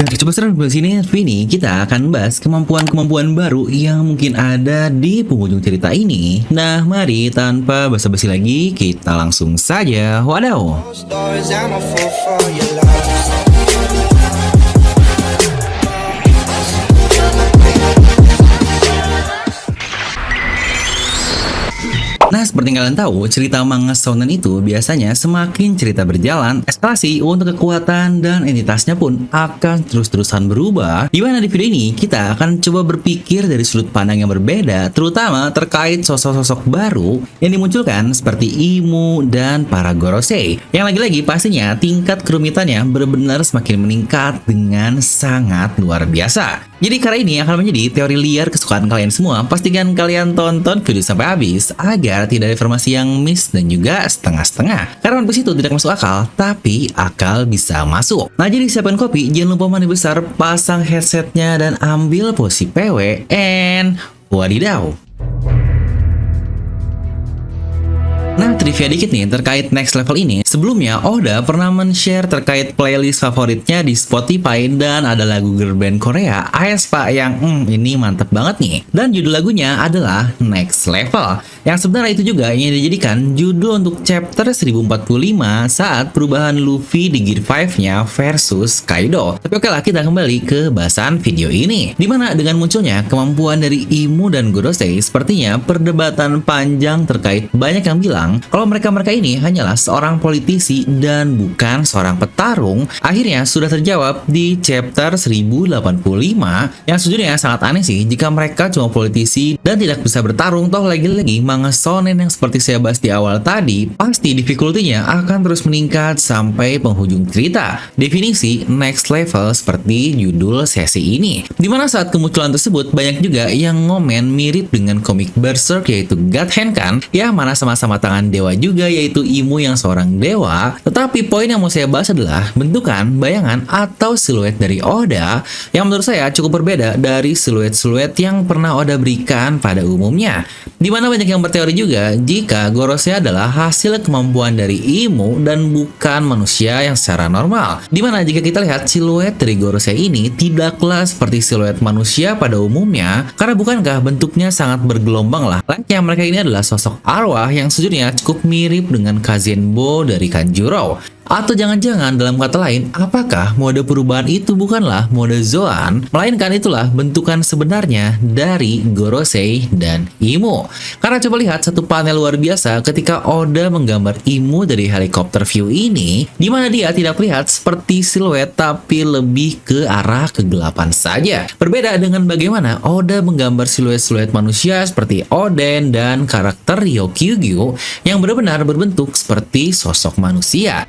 Coba sekarang di sini Vini, kita akan bahas kemampuan-kemampuan baru yang mungkin ada di penghujung cerita ini. Nah, mari tanpa basa-basi lagi, kita langsung saja. Wadaw! Nah, seperti yang kalian tahu, cerita manga shonen itu biasanya semakin cerita berjalan, eskalasi untuk kekuatan dan entitasnya pun akan terus-terusan berubah. Di mana di video ini kita akan coba berpikir dari sudut pandang yang berbeda, terutama terkait sosok-sosok baru yang dimunculkan seperti Imu dan para Gorosei. Yang lagi-lagi pastinya tingkat kerumitannya benar-benar semakin meningkat dengan sangat luar biasa. Jadi karena ini akan menjadi teori liar kesukaan kalian semua, pastikan kalian tonton video sampai habis agar tidak ada informasi yang miss dan juga setengah-setengah. Karena One Piece itu tidak masuk akal, tapi akal bisa masuk. Nah, jadi siapkan kopi, jangan lupa mandi besar, pasang headsetnya dan ambil posisi PW, and wadidaw. Nah, trivia dikit nih terkait next level ini. Sebelumnya, Oda pernah men-share terkait playlist favoritnya di Spotify dan ada lagu girl band Korea, aespa, yang ini mantep banget nih. Dan judul lagunya adalah Next Level, yang sebenarnya itu juga yang dijadikan judul untuk chapter 1045 saat perubahan Luffy di Gear 5-nya versus Kaido. Tapi oke lah, kita kembali ke bahasan video ini. Dimana dengan munculnya kemampuan dari Imu dan Gorosei, sepertinya perdebatan panjang terkait banyak yang bilang kalau mereka ini hanyalah seorang politisi dan bukan seorang petarung, akhirnya sudah terjawab di chapter 1085 yang sejujurnya sangat aneh sih jika mereka cuma politisi dan tidak bisa bertarung. Toh lagi-lagi manga shonen yang seperti saya bahas di awal tadi, pasti difficulty-nya akan terus meningkat sampai penghujung cerita. Definisi next level seperti judul sesi ini, dimana saat kemunculan tersebut banyak juga yang ngomen mirip dengan komik Berserk yaitu God Hand kan, ya mana sama-sama tangan dewa juga yaitu Imu yang seorang dewa. Tetapi poin yang mau saya bahas adalah bentukan, bayangan, atau siluet dari Oda yang menurut saya cukup berbeda dari siluet-siluet yang pernah Oda berikan pada umumnya. Dimana banyak yang berteori juga jika Gorosei adalah hasil kemampuan dari Imu dan bukan manusia yang secara normal. Dimana jika kita lihat siluet dari Gorosei ini tidaklah seperti siluet manusia pada umumnya, karena bukankah bentuknya sangat bergelombang lah. Layaknya mereka ini adalah sosok arwah yang sejujurnya cukup mirip dengan Kazenbo dari Kanjuro. Atau jangan-jangan dalam kata lain, apakah mode perubahan itu bukanlah mode Zoan, melainkan itulah bentukan sebenarnya dari Gorosei dan Imu. Karena coba lihat satu panel luar biasa ketika Oda menggambar Imu dari helikopter view ini, di mana dia tidak terlihat seperti siluet tapi lebih ke arah kegelapan saja. Berbeda dengan bagaimana Oda menggambar siluet-siluet manusia seperti Oden dan karakter Ryokyugyo yang benar-benar berbentuk seperti sosok manusia.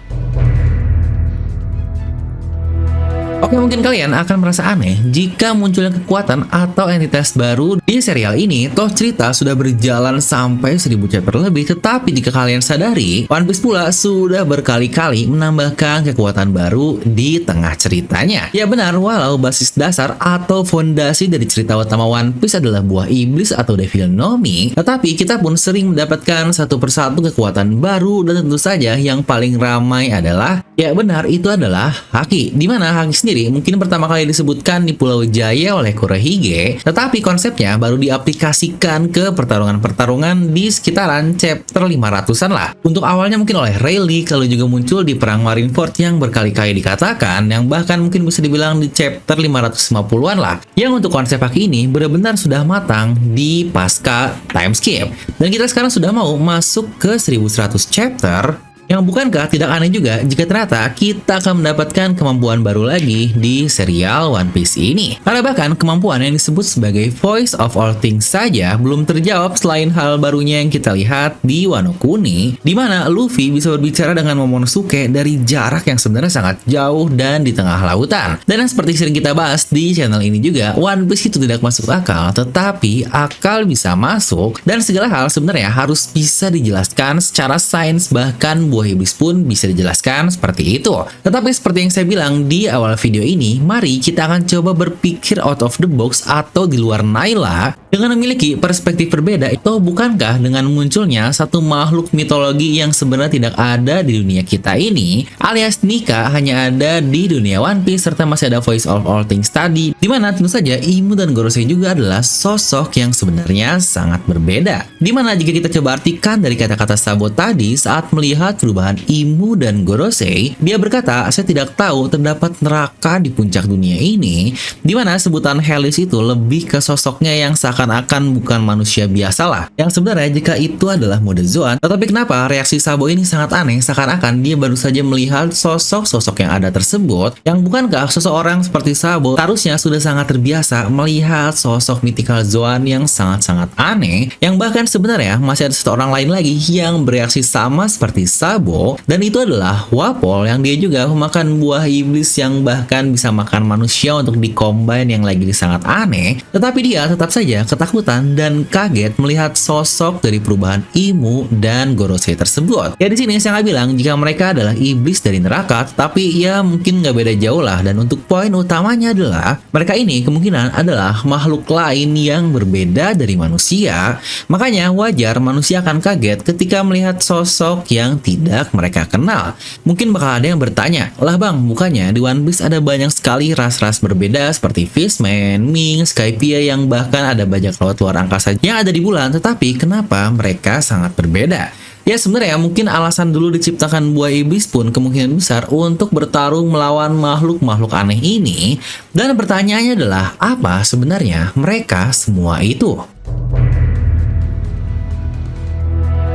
Oke, mungkin kalian akan merasa aneh jika munculnya kekuatan atau entitas baru di serial ini. Toh cerita sudah berjalan sampai 1000 chapter lebih, tetapi jika kalian sadari, One Piece pula sudah berkali-kali menambahkan kekuatan baru di tengah ceritanya. Ya benar, walau basis dasar atau fondasi dari cerita utama One Piece adalah buah iblis atau Devil no Mi, tetapi kita pun sering mendapatkan satu persatu kekuatan baru, dan tentu saja yang paling ramai adalah, ya benar, itu adalah Haki. Dimana Haki sendiri mungkin pertama kali disebutkan di Pulau Jaya oleh Kurohige, tetapi konsepnya baru diaplikasikan ke pertarungan-pertarungan di sekitaran chapter 500-an lah. Untuk awalnya mungkin oleh Rayleigh, kalau juga muncul di Perang Marineford yang berkali-kali dikatakan, yang bahkan mungkin bisa dibilang di chapter 550-an lah. Yang untuk konsep Haki ini benar-benar sudah matang di pasca time skip. Dan kita sekarang sudah mau masuk ke 1100 chapter, yang bukankah tidak aneh juga jika ternyata kita akan mendapatkan kemampuan baru lagi di serial One Piece ini. Karena bahkan kemampuan yang disebut sebagai Voice of All Things saja belum terjawab selain hal barunya yang kita lihat di Wano Kuni, di mana Luffy bisa berbicara dengan Momonosuke dari jarak yang sebenarnya sangat jauh dan di tengah lautan. Dan yang seperti sering kita bahas di channel ini juga, One Piece itu tidak masuk akal, tetapi akal bisa masuk, dan segala hal sebenarnya harus bisa dijelaskan secara sains, bahkan buah buah iblis pun bisa dijelaskan seperti itu. Tetapi seperti yang saya bilang di awal video ini, mari kita akan coba berpikir out of the box atau di luar naila dengan memiliki perspektif berbeda. Itu bukankah dengan munculnya satu makhluk mitologi yang sebenarnya tidak ada di dunia kita ini, alias Nika hanya ada di dunia One Piece, serta masih ada Voice of All Things tadi, dimana tentu saja Imu dan Gorosei juga adalah sosok yang sebenarnya sangat berbeda. Dimana jika kita coba artikan dari kata-kata Sabo tadi saat melihat perubahan Imu dan Gorosei, dia berkata, saya tidak tahu terdapat neraka di puncak dunia ini, dimana sebutan Hellish itu lebih ke sosoknya yang seakan-akan bukan manusia biasalah, yang sebenarnya jika itu adalah mode Zoan. Tetapi kenapa reaksi Sabo ini sangat aneh, seakan-akan dia baru saja melihat sosok-sosok yang ada tersebut, yang bukankah seseorang seperti Sabo harusnya sudah sangat terbiasa melihat sosok mythical Zoan yang sangat-sangat aneh, yang bahkan sebenarnya masih ada satu orang lain lagi yang bereaksi sama seperti Sabo, dan itu adalah Wapol, yang dia juga memakan buah iblis yang bahkan bisa makan manusia untuk di-combine, yang lagi sangat aneh. Tetapi dia tetap saja ketakutan dan kaget melihat sosok dari perubahan Imu dan Gorosei tersebut. Ya di sini saya nggak bilang jika mereka adalah iblis dari neraka, tapi ya mungkin nggak beda jauh lah. Dan untuk poin utamanya adalah mereka ini kemungkinan adalah makhluk lain yang berbeda dari manusia. Makanya wajar manusia akan kaget ketika melihat sosok yang tidak mereka kenal. Mungkin bakal ada yang bertanya, lah bang, bukannya di One Piece ada banyak sekali ras-ras berbeda seperti Fishman, Ming, Skypiea, yang bahkan ada bajak laut luar angkasa yang ada di bulan, tetapi kenapa mereka sangat berbeda? Ya sebenarnya mungkin alasan dulu diciptakan buah iblis pun kemungkinan besar untuk bertarung melawan makhluk-makhluk aneh ini. Dan pertanyaannya adalah, apa sebenarnya mereka semua itu?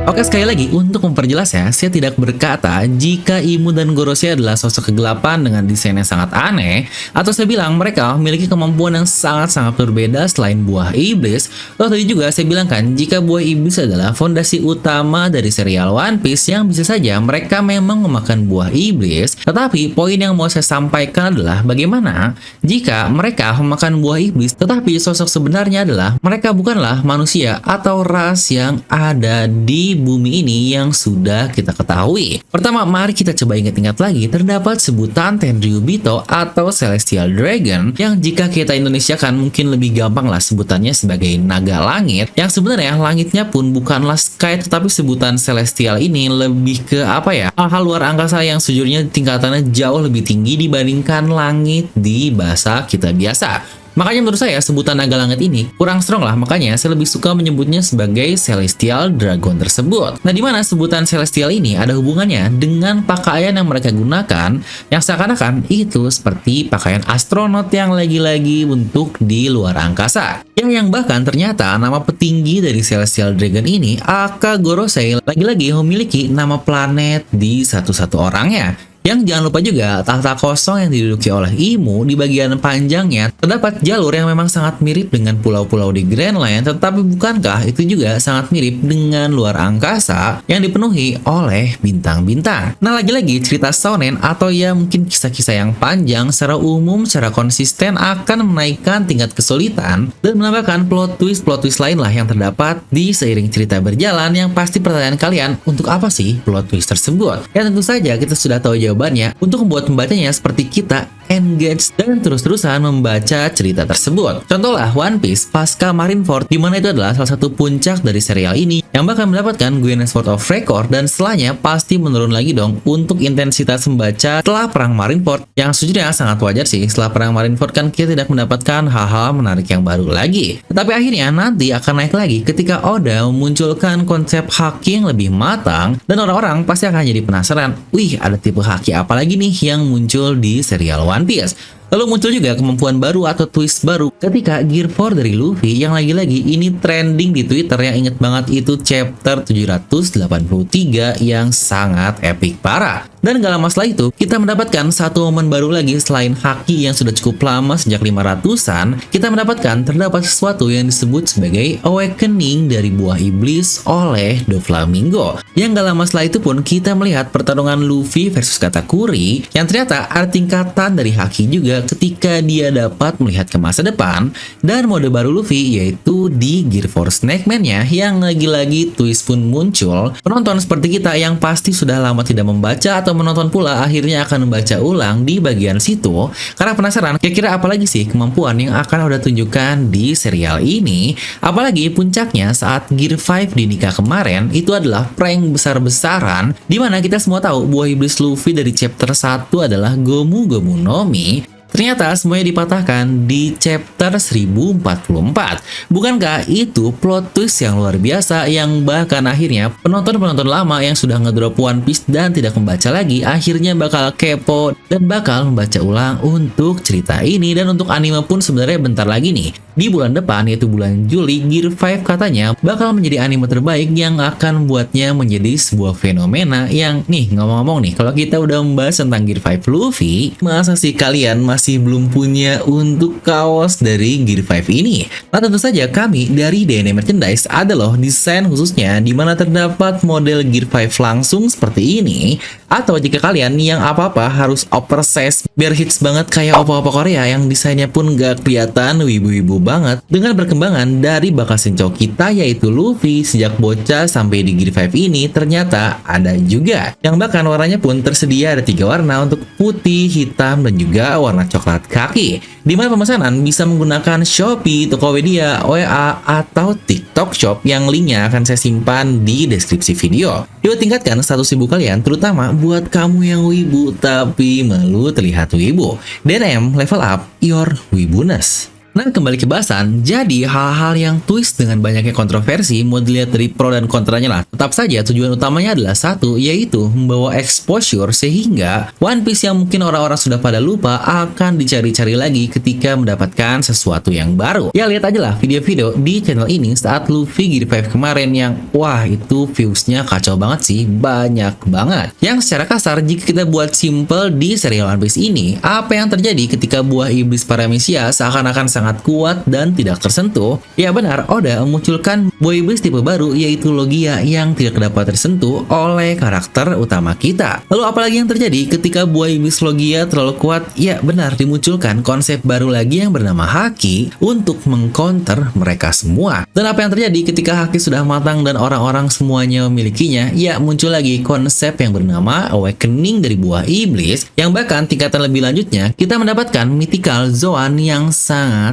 Oke, sekali lagi untuk memperjelas ya, saya tidak berkata jika Imu dan Gorosei adalah sosok kegelapan dengan desain yang sangat aneh, atau saya bilang mereka memiliki kemampuan yang sangat-sangat berbeda selain buah iblis. Lalu tadi juga saya bilang kan, jika buah iblis adalah fondasi utama dari serial One Piece, yang bisa saja mereka memang memakan buah iblis. Tetapi poin yang mau saya sampaikan adalah bagaimana jika mereka memakan buah iblis, tetapi sosok sebenarnya adalah mereka bukanlah manusia atau ras yang ada di bumi ini yang sudah kita ketahui. Pertama, mari kita coba ingat-ingat lagi, terdapat sebutan Tenryubito atau Celestial Dragon, yang jika kita Indonesia kan mungkin lebih gampang lah sebutannya sebagai naga langit, yang sebenarnya langitnya pun bukanlah sky, tetapi sebutan Celestial ini lebih ke apa ya, hal-hal luar angkasa yang sejujurnya tingkatannya jauh lebih tinggi dibandingkan langit di bahasa kita biasa. Makanya menurut saya sebutan naga langit ini kurang strong lah, makanya saya lebih suka menyebutnya sebagai Celestial Dragon tersebut. Nah, dimana sebutan Celestial ini ada hubungannya dengan pakaian yang mereka gunakan, yang seakan-akan itu seperti pakaian astronot yang lagi-lagi untuk di luar angkasa. Yang bahkan ternyata nama petinggi dari Celestial Dragon ini, Aka Gorosei, lagi-lagi memiliki nama planet di satu-satu orangnya. Yang jangan lupa juga, tahta kosong yang diduduki oleh Imu, di bagian panjangnya terdapat jalur yang memang sangat mirip dengan pulau-pulau di Grand Line, tetapi bukankah itu juga sangat mirip dengan luar angkasa yang dipenuhi oleh bintang-bintang? Nah, lagi-lagi cerita shonen atau ya mungkin kisah-kisah yang panjang secara umum, secara konsisten akan menaikkan tingkat kesulitan dan menambahkan plot twist lain lah yang terdapat di seiring cerita berjalan, yang pasti pertanyaan kalian, untuk apa sih plot twist tersebut? Ya tentu saja kita sudah tahu jawabannya, untuk membuat pembacanya seperti kita engage dan terus-terusan membaca cerita tersebut. Contohlah One Piece pasca Marineford, dimana itu adalah salah satu puncak dari serial ini, yang bahkan mendapatkan Guinness World of Record, dan setelahnya pasti menurun lagi dong untuk intensitas membaca setelah perang Marineford, yang sejujurnya sangat wajar sih. Setelah perang Marineford kan kita tidak mendapatkan hal-hal menarik yang baru lagi, tetapi akhirnya nanti akan naik lagi ketika Oda memunculkan konsep haki yang lebih matang, dan orang-orang pasti akan jadi penasaran, wih, ada tipe haki apa lagi nih yang muncul di serial One Piece. Lalu muncul juga kemampuan baru atau twist baru ketika Gear 4 dari Luffy, yang lagi-lagi ini trending di Twitter, yang inget banget itu chapter 783 yang sangat epic parah. Dan gak lama setelah itu, kita mendapatkan satu momen baru lagi selain haki yang sudah cukup lama sejak 500-an, kita mendapatkan terdapat sesuatu yang disebut sebagai awakening dari buah iblis oleh Doflamingo. Yang gak lama setelah itu pun kita melihat pertarungan Luffy versus Katakuri yang ternyata ada tingkatan dari haki juga ketika dia dapat melihat ke masa depan, dan mode baru Luffy yaitu di Gear Force Snakeman-nya yang lagi-lagi twist pun muncul. Penonton seperti kita yang pasti sudah lama tidak membaca atau menonton pula akhirnya akan membaca ulang di bagian situ karena penasaran kira-kira apa lagi sih kemampuan yang akan udah tunjukkan di serial ini. Apalagi puncaknya saat Gear 5 di Nika kemarin itu adalah prank besar-besaran dimana kita semua tahu buah iblis Luffy dari chapter 1 adalah Gomu Gomu no Mi. Ternyata semuanya dipatahkan di chapter 1044. Bukankah itu plot twist yang luar biasa yang bahkan akhirnya penonton-penonton lama yang sudah ngedrop One Piece dan tidak membaca lagi akhirnya bakal kepo dan bakal membaca ulang untuk cerita ini. Dan untuk anime pun sebenarnya bentar lagi nih, di bulan depan yaitu bulan Juli, Gear 5 katanya bakal menjadi anime terbaik yang akan membuatnya menjadi sebuah fenomena yang nih ngomong-ngomong nih, kalau kita udah membahas tentang Gear 5 Luffy, masa sih kalian masih belum punya untuk kaos dari Gear 5 ini? Nah tentu saja kami dari DNA Merchandise ada loh desain khususnya di mana terdapat model Gear 5 langsung seperti ini. Atau jika kalian yang apa-apa harus oversize biar hits banget kayak opa-opa Korea yang desainnya pun gak kelihatan wibu-wibu banget, dengan perkembangan dari bakal senco kita yaitu Luffy sejak bocah sampai di Gear 5 ini ternyata ada juga yang bahkan warnanya pun tersedia ada 3 warna untuk putih, hitam, dan juga warna coklat kaki. Dimana pemesanan bisa menggunakan Shopee, Tokopedia, WA, atau TikTok Shop yang linknya akan saya simpan di deskripsi video. Yuk tingkatkan status wibu kalian, terutama buat kamu yang wibu tapi malu terlihat wibu. DNM level up your wibuness. Nah kembali ke bahasan, jadi hal-hal yang twist dengan banyaknya kontroversi mau dilihat dari pro dan kontranya lah. Tetap saja tujuan utamanya adalah satu, yaitu membawa exposure sehingga One Piece yang mungkin orang-orang sudah pada lupa akan dicari-cari lagi ketika mendapatkan sesuatu yang baru. Ya lihat aja lah video-video di channel ini saat Luffy Gear 5 kemarin yang wah itu viewsnya kacau banget sih, banyak banget. Yang secara kasar jika kita buat simple di serial One Piece ini, apa yang terjadi ketika buah iblis Paramecia seakan-akan sangat kuat dan tidak tersentuh? Ya benar, Oda memunculkan buah iblis tipe baru yaitu Logia yang tidak dapat tersentuh oleh karakter utama kita. Lalu apalagi yang terjadi ketika buah iblis Logia terlalu kuat? Ya benar, dimunculkan konsep baru lagi yang bernama Haki untuk mengcounter mereka semua. Dan apa yang terjadi ketika Haki sudah matang dan orang-orang semuanya memilikinya? Ya muncul lagi konsep yang bernama Awakening dari buah iblis yang bahkan tingkatan lebih lanjutnya kita mendapatkan mythical Zoan yang sangat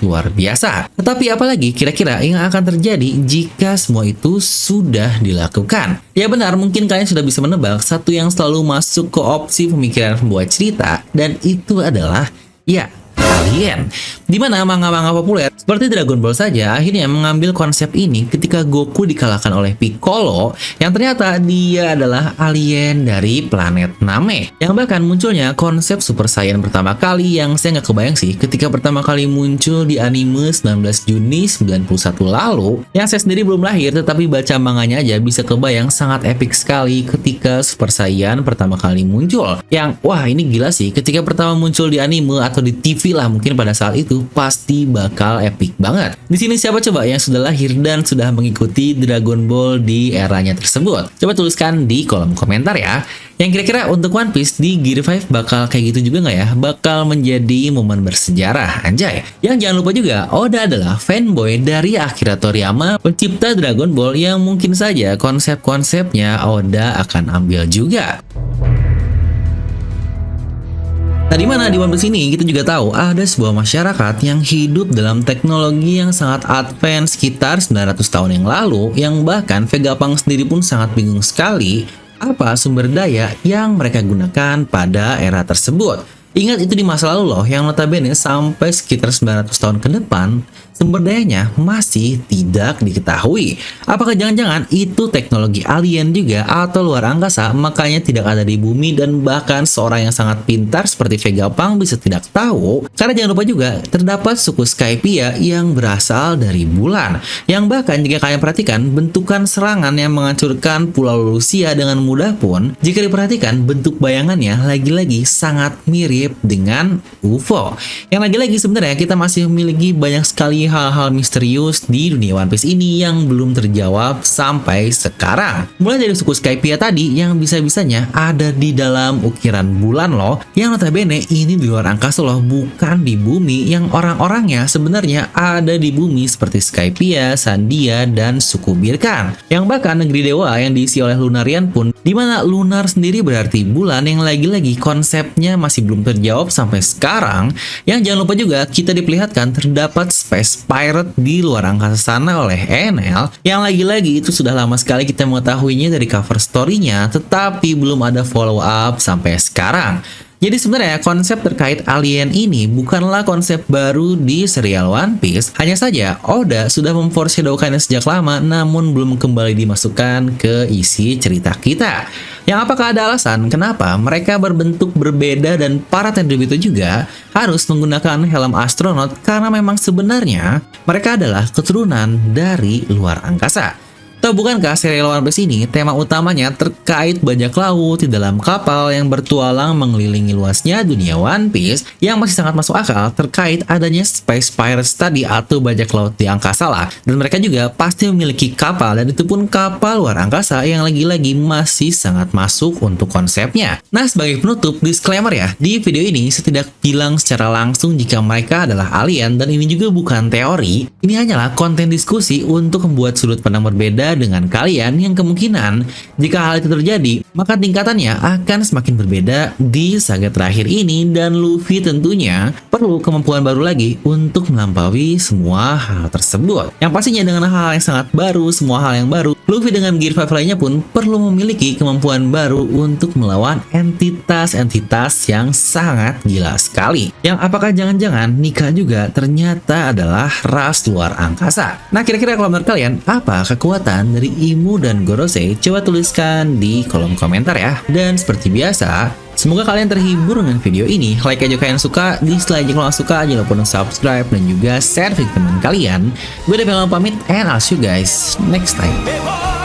luar biasa. Tetapi apalagi kira-kira yang akan terjadi jika semua itu sudah dilakukan? Ya benar, mungkin kalian sudah bisa menebak satu yang selalu masuk ke opsi pemikiran pembuat cerita, dan itu adalah ya alien. Dimana manga-manga populer seperti Dragon Ball saja akhirnya mengambil konsep ini ketika Goku dikalahkan oleh Piccolo yang ternyata dia adalah alien dari planet Namek. Yang bahkan munculnya konsep Super Saiyan pertama kali yang saya nggak kebayang sih ketika pertama kali muncul di anime 19 Juni 91 lalu, yang saya sendiri belum lahir tetapi baca manganya aja bisa kebayang sangat epic sekali ketika Super Saiyan pertama kali muncul. Yang wah ini gila sih, ketika pertama muncul di anime atau di TV lah mungkin pada saat itu pasti bakal epic banget. Di sini siapa coba yang sudah lahir dan sudah mengikuti Dragon Ball di eranya tersebut? Coba tuliskan di kolom komentar ya. Yang kira-kira untuk One Piece di Gear 5 bakal kayak gitu juga nggak ya? Bakal menjadi momen bersejarah, anjay. Yang jangan lupa juga, Oda adalah fanboy dari Akira Toriyama, pencipta Dragon Ball yang mungkin saja konsep-konsepnya Oda akan ambil juga. Nah, dimana di One Piece ini kita juga tahu ada sebuah masyarakat yang hidup dalam teknologi yang sangat advance sekitar 900 tahun yang lalu, yang bahkan Vegapunk sendiri pun sangat bingung sekali apa sumber daya yang mereka gunakan pada era tersebut. Ingat itu di masa lalu loh, yang notabene sampai sekitar 900 tahun ke depan, sumber dayanya masih tidak diketahui. Apakah jangan-jangan itu teknologi alien juga atau luar angkasa, makanya tidak ada di bumi, dan bahkan seorang yang sangat pintar seperti Vegapunk bisa tidak tahu? Karena jangan lupa juga, terdapat suku Skypia yang berasal dari bulan. Yang bahkan jika kalian perhatikan, bentukan serangan yang menghancurkan pulau Lucia dengan mudah pun, jika diperhatikan bentuk bayangannya lagi-lagi sangat mirip dengan UFO. Yang lagi-lagi sebenarnya kita masih memiliki banyak sekali hal-hal misterius di dunia One Piece ini yang belum terjawab sampai sekarang. Mulai dari suku Skypia tadi yang bisa-bisanya ada di dalam ukiran bulan loh, yang notabene ini di luar angkasa loh, bukan di bumi, yang orang-orangnya sebenarnya ada di bumi seperti Skypia, Sandia, dan suku Birkan. Yang bahkan negeri dewa yang diisi oleh Lunarian pun, dimana lunar sendiri berarti bulan, yang lagi-lagi konsepnya masih belum terjawab sampai sekarang. Yang jangan lupa juga kita diperlihatkan terdapat space pirate di luar angkasa sana oleh Enel, yang lagi-lagi itu sudah lama sekali kita mengetahuinya dari cover story-nya, tetapi belum ada follow up sampai sekarang. Jadi sebenarnya konsep terkait alien ini bukanlah konsep baru di serial One Piece. Hanya saja Oda sudah memforeshadowkannya sejak lama, namun belum kembali dimasukkan ke isi cerita kita. Yang apakah ada alasan kenapa mereka berbentuk berbeda dan para Tenryubi itu juga harus menggunakan helm astronot, karena memang sebenarnya mereka adalah keturunan dari luar angkasa. Atau bukankah serial One Piece ini tema utamanya terkait bajak laut di dalam kapal yang bertualang mengelilingi luasnya dunia One Piece, yang masih sangat masuk akal terkait adanya space pirates tadi atau bajak laut di angkasa lah. Dan mereka juga pasti memiliki kapal, dan itu pun kapal luar angkasa yang lagi-lagi masih sangat masuk untuk konsepnya. Nah, sebagai penutup, disclaimer ya, di video ini saya tidak bilang secara langsung jika mereka adalah alien, dan ini juga bukan teori. Ini hanyalah konten diskusi untuk membuat sudut pandang berbeda dengan kalian, yang kemungkinan jika hal itu terjadi maka tingkatannya akan semakin berbeda di saga terakhir ini, dan Luffy tentunya perlu kemampuan baru lagi untuk melampaui semua hal tersebut. Yang pastinya dengan hal yang sangat baru, semua hal yang baru, Luffy dengan Gear 5 lainnya pun perlu memiliki kemampuan baru untuk melawan entitas-entitas yang sangat gila sekali. Yang apakah jangan-jangan Nika juga ternyata adalah ras luar angkasa? Nah, kira-kira kalau menurut kalian apa kekuatan dari Imu dan Gorosei? Coba tuliskan di kolom komentar ya. Dan seperti biasa, semoga kalian terhibur dengan video ini. Like aja kalian suka, dislike aja kalau nggak suka, jangan lupa untuk subscribe dan juga share video teman kalian. Gue Devil pamit, and I'll see you guys next time.